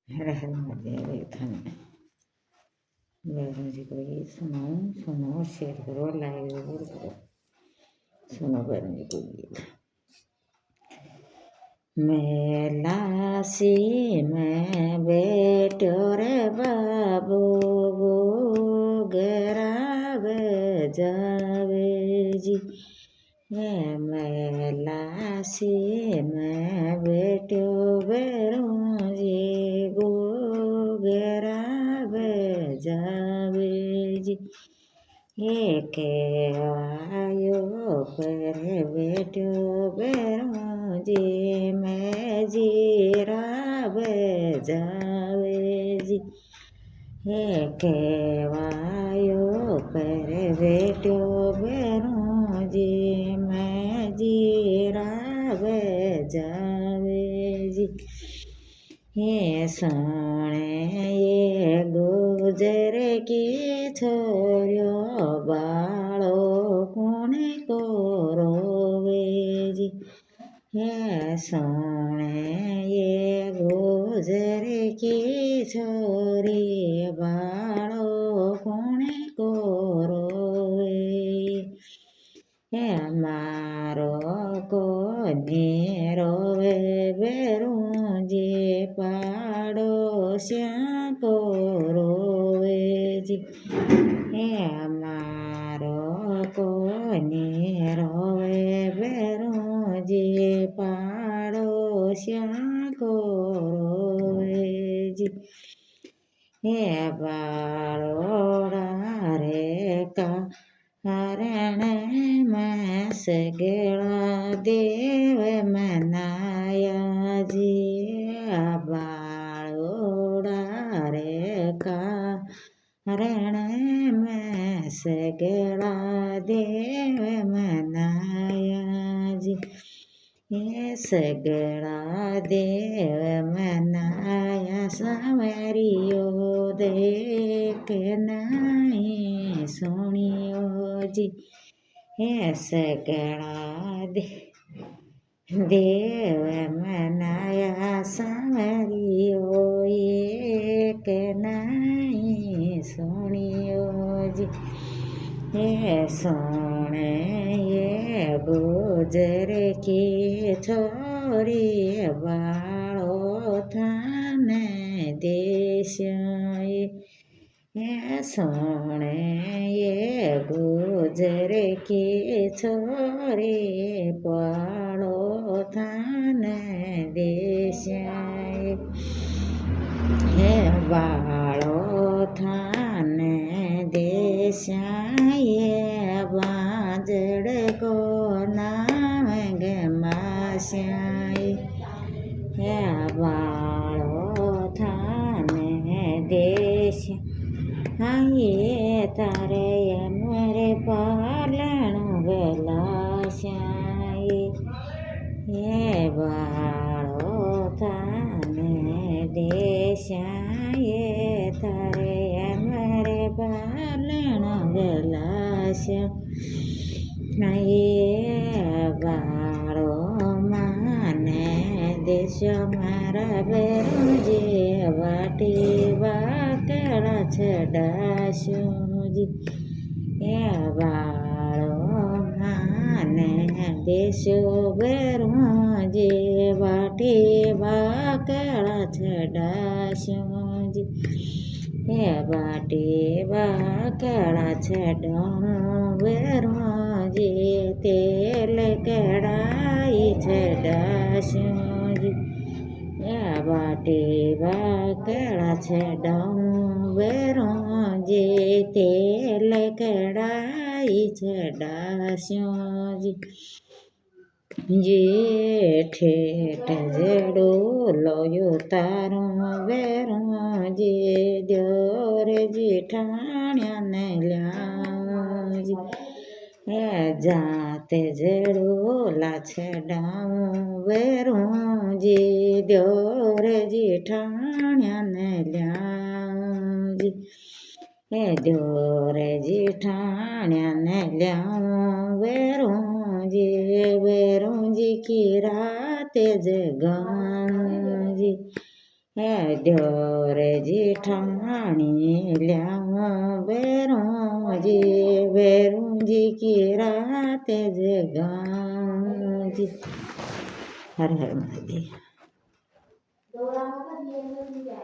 हर हर महादेव धन बैरों जी को ये सुनो शेयर करो लाइक जरूर करो। सुनो बैरों जी को गीत। मेला सी मैं बेटो रे बाबू गो गराब जावे जी। मेला सी मैं बेटो बैरों जी गो गराब जावे जी। केवायो पर बेटो बैरों जी मैं जीराब जावे जी। केवायो पर बेटो बैरों जी मैं जीराब जावे जी। ये सोने ये गुजर की छोरियो बालो कोने को रोवे जी। ये सोने ये गुजर की छोरी बालो कोने को रोवे। मारो को रोवे बेरूं जी पाड़ोसियां को रोवे जी। मारो को रोवे बेरूं जी पाड़ोसियां को रोवे जी। बालोड़ा रे का हरण में सगड़ा देव मनाया जी। बालोड़ा रे का हरण में सगड़ा देव मनाया जी। ये सगड़ा देव मनाया सावरियो देख नहीं सुनियो जी। ये सगड़ा देव मनाया सावरियो एक नहीं सुनियो जी। ये सोने ये गुजर की छोरी बालो थान देश। ये सोने ये गुजर की छोरी बालो थान देश। ये बालो थान देश ये बाजड़ को नाम गमाश्याई। ये बालो थान देश ये तारे अमरे पालन गलाश्याई। ये बालो थान देश ये तारे अमरे पालन गलाश्या। ये बालो माने देश मारा बेरूं जी वाटी वाकड़ा छड़ाशो जी। ये बालो माने देश बेरूं जी वाटी वाकड़ा छड़ाशो जी। ये बाटी वाकड़ा छड़ो बेरूं जी तेल कड़ाई छड़ाशो जी। ये बाटी वाकड़ा छड़ो बेरूं जी तेल कड़ाई छड़ाशो जी। ठेठ जड़ो लोयो तारो बेरूं जी द्योर जिठाण्या ने ल्याऊं जी। जाते जड़ो लाछड़ाऊं बेरूं जी द्योर जिठाण्या ने ल्याऊं जी। द्योर जिठाण्या ने ल्याऊं बेरूं जी की रात जगाऊं जी। હે ઢોરે જેઠાણી લ્યા બેરુંજી કી રાતે જગાજી હર હર મહાદેવ